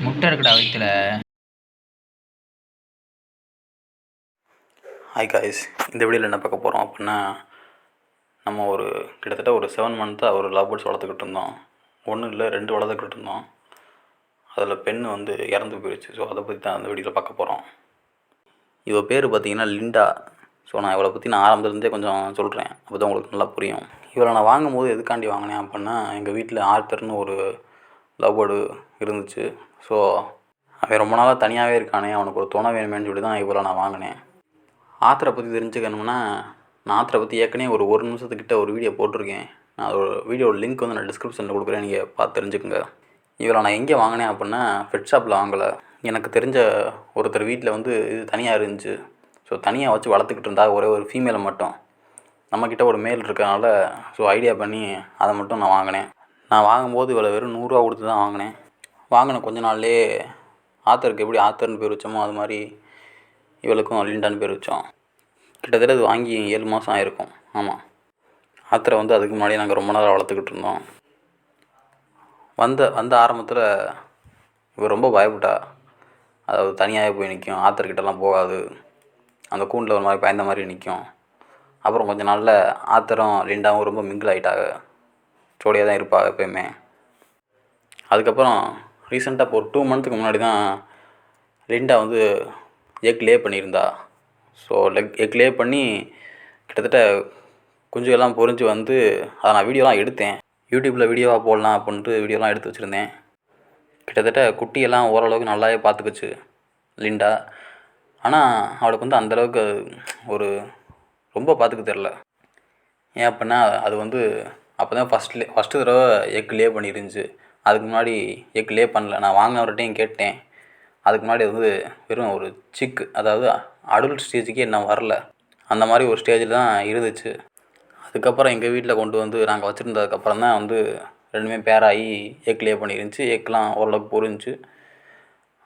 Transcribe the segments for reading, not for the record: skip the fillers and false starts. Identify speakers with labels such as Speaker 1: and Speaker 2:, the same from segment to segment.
Speaker 1: முட்டை இருக்குடா வயிற்றுல.
Speaker 2: ஹாய் காய்ஸ், இந்த வீடியோவில் என்ன பார்க்க போகிறோம் அப்படின்னா, நம்ம கிட்டத்தட்ட ஒரு 7 மந்த்தாக ஒரு லவ்பர்ட்ஸ் வளர்த்துக்கிட்டு இருந்தோம். 1 இல்லை 2 வளர்த்துக்கிட்டு இருந்தோம். அதில் பெண் இறந்து போயிடுச்சு. ஸோ அதை பற்றி தான் அந்த வீடியோவில் பார்க்க போகிறோம். இவ பேர் பார்த்திங்கன்னா லிண்டா. ஸோ நான் இவளை பற்றி ஆரம்பத்துலேருந்தே கொஞ்சம் சொல்கிறேன், அப்போ தான் உங்களுக்கு நல்லா புரியும். இவளை நான் வாங்கும்போது எதுக்காண்டி வாங்கினேன் அப்படின்னா, எங்கள் வீட்டில் ஆர்த்தர்னு ஒரு லவ்பேர்டு இருந்துச்சு. ஸோ அவன் ரொம்ப நாளாக தனியாகவே இருக்கானே, அவனுக்கு ஒரு துணை வேணுமேனு சொல்லி தான் இவளை நான் வாங்கினேன். ஆத்தரை பற்றி தெரிஞ்சுக்கணும்னா, நான் ஆத்தரை பற்றி ஏற்கனவே ஒரு நிமிஷத்துக்கிட்ட ஒரு வீடியோ போட்டிருக்கேன். நான் அதோட வீடியோட லிங்க் நான் டிஸ்கிரிப்ஷனில் கொடுக்குறேன், நீங்கள் பார்த்து தெரிஞ்சுக்கோங்க. இவளை நான் எங்கே வாங்கினேன் அப்படின்னா, பெட் ஷாப்பில் வாங்கலை. எனக்கு தெரிஞ்ச ஒருத்தர் வீட்டில் இது தனியாக இருந்துச்சு. ஸோ தனியாக வச்சு வளர்த்துக்கிட்டு இருந்தால் ஒரே ஒரு ஃபீமேலை மட்டும், நம்மக்கிட்ட ஒரு மேல் இருக்கனால ஸோ ஐடியா பண்ணி அதை மட்டும் நான் வாங்கினேன். நான் வாங்கும்போது இவளை வெறும் 100 ரூபா கொடுத்து தான் வாங்கினேன். வாங்கின கொஞ்ச நாள்லேயே ஆத்தருக்கு எப்படி ஆத்தர்னு பேர் வச்சோமோ அது மாதிரி இவளுக்கும் லிண்டான்னு பேர் வச்சோம். கிட்டத்தட்ட அது வாங்கி 7 மாதம் ஆகிருக்கும். ஆமாம், ஆத்தரை அதுக்கு முன்னாடியே நாங்கள் ரொம்ப நேரம் வளர்த்துக்கிட்டு இருந்தோம். வந்த ஆரம்பத்தில் இவள் ரொம்ப பயப்பட்டா. அதாவது தனியாகவே போய் நிற்கும், ஆத்தர்கிட்டலாம் போகாது, அந்த கூண்டில் ஒரு மாதிரி பயந்த மாதிரி நிற்கும். அப்புறம் கொஞ்ச நாளில் ஆத்தரும் லிண்டாவும் ரொம்ப மிங்கிள் ஆகிட்டாங்க. ஜோடியாக தான் இருப்பாள் எப்போயுமே. அதுக்கப்புறம் ரீசெண்டாக இப்போ ஒரு 2 மந்த்துக்கு முன்னாடி தான் லிண்டா எக் லே பண்ணியிருந்தா. ஸோ எக் லே பண்ணி கிட்டத்தட்ட குஞ்சுகள்லாம் பொரிஞ்சு அதை நான் வீடியோலாம் எடுத்தேன். யூடியூப்பில் வீடியோவாக போடலாம் அப்படின்ட்டு வீடியோலாம் எடுத்து வச்சுருந்தேன். கிட்டத்தட்ட குட்டியெல்லாம் ஓரளவுக்கு நல்லாவே பார்த்துக்குச்சு லிண்டா. ஆனால் அவளுக்கு அந்தளவுக்கு ரொம்ப பார்த்துக்க தெரில. ஏன் அப்படின்னா, அது அப்போ தான் ஃபஸ்ட்டு தடவை எக் லே பண்ணியிருந்துச்சு. அதுக்கு முன்னாடி எக் லே பண்ணல. நான் வாங்கினவர்கிட்டையும் கேட்டேன். அதுக்கு முன்னாடி வெறும் ஒரு சிக்கு, அதாவது அடல்ட் ஸ்டேஜுக்கே இன்னும் வரல. அந்த மாதிரி ஒரு ஸ்டேஜில் தான் இருந்துச்சு. அதுக்கப்புறம் எங்கள் வீட்டில் கொண்டு நாங்கள் வச்சுருந்ததுக்கப்புறம் தான் ரெண்டுமே பேராகி எக் லே பண்ணியிருந்துச்சு. எக்லாம் ஓரளவுக்கு பொரிஞ்சிச்சு.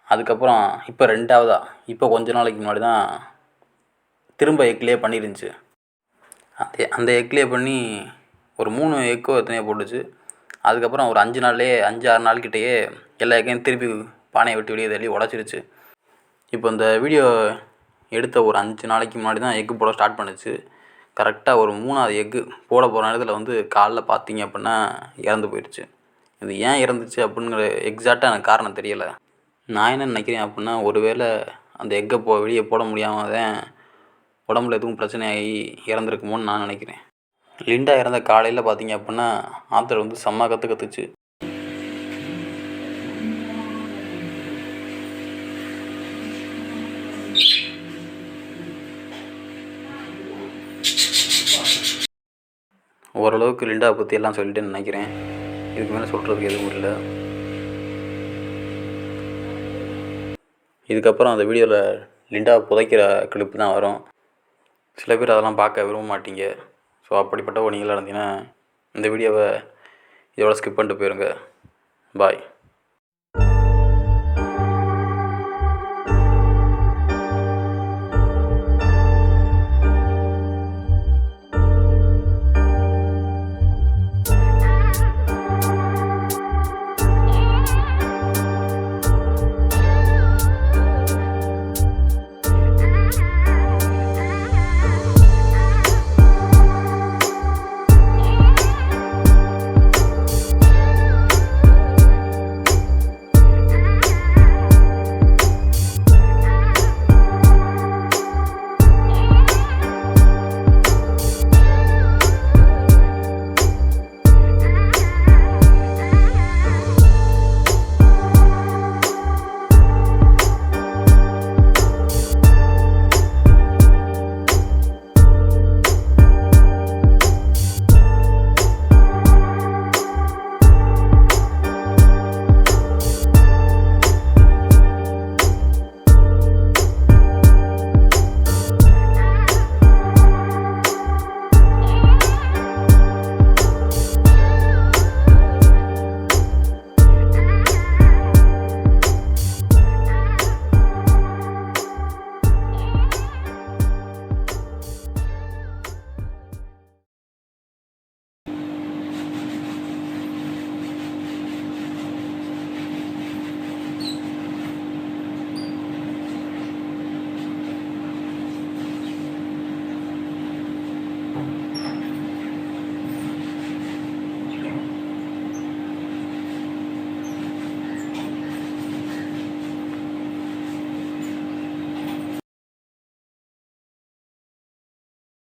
Speaker 2: அதுக்கப்புறம் இப்போ 2ஆவதா, இப்போ கொஞ்ச நாளைக்கு முன்னாடி தான் திரும்ப எக் லே பண்ணியிருந்துச்சு. அந்த எக் லே பண்ணி ஒரு 3 எக்கோ எத்தனையோ போட்டுச்சு. அதுக்கப்புறம் ஒரு 5-6 நாள்கிட்டேயே எல்லா எக்கையும் திருப்பி பானையை விட்டு வெளியே தள்ளி உடச்சிருச்சு. இப்போ இந்த வீடியோ எடுத்த ஒரு 5 நாளைக்கு முன்னாடி தான் எக்கு போட ஸ்டார்ட் பண்ணுச்சு. கரெக்டாக ஒரு 3ஆவது எக்கு போட போகிற நேரத்தில் காலைல பார்த்தீங்க அப்படின்னா இறந்து போயிடுச்சு. இது ஏன் இறந்துச்சு அப்படிங்கிற எக்ஸாக்டாக எனக்கு காரணம் தெரியலை. நான் என்ன நினைக்கிறேன் அப்படின்னா, ஒருவேளை அந்த எக்கை வெளியே போட முடியாமல் தான் உடம்புல எதுவும் பிரச்சனையாகி இறந்துருக்குமோன்னு நான் நினைக்கிறேன். லிண்டா இறந்த காலையில் பார்த்தீங்க அப்படின்னா ஆத்தர் செம்ம கற்றுச்சு. ஓரளவுக்கு லிண்டாவை பற்றி எல்லாம் சொல்லிட்டேன்னு நினைக்கிறேன். இதுக்கு மேலே சொல்கிறதுக்கு எதுவும் இல்லை. இதுக்கப்புறம் அந்த வீடியோவில் லிண்டாவை புதைக்கிற கிளிப்பு தான் வரும். சில பேர் அதெல்லாம் பார்க்க விரும்ப மாட்டீங்க. ஸோ அப்படிப்பட்ட நீங்களாக இருந்தீங்கன்னா இந்த வீடியோவை இதோட ஸ்கிப் பண்ணிட்டு போயிருங்க. பாய்.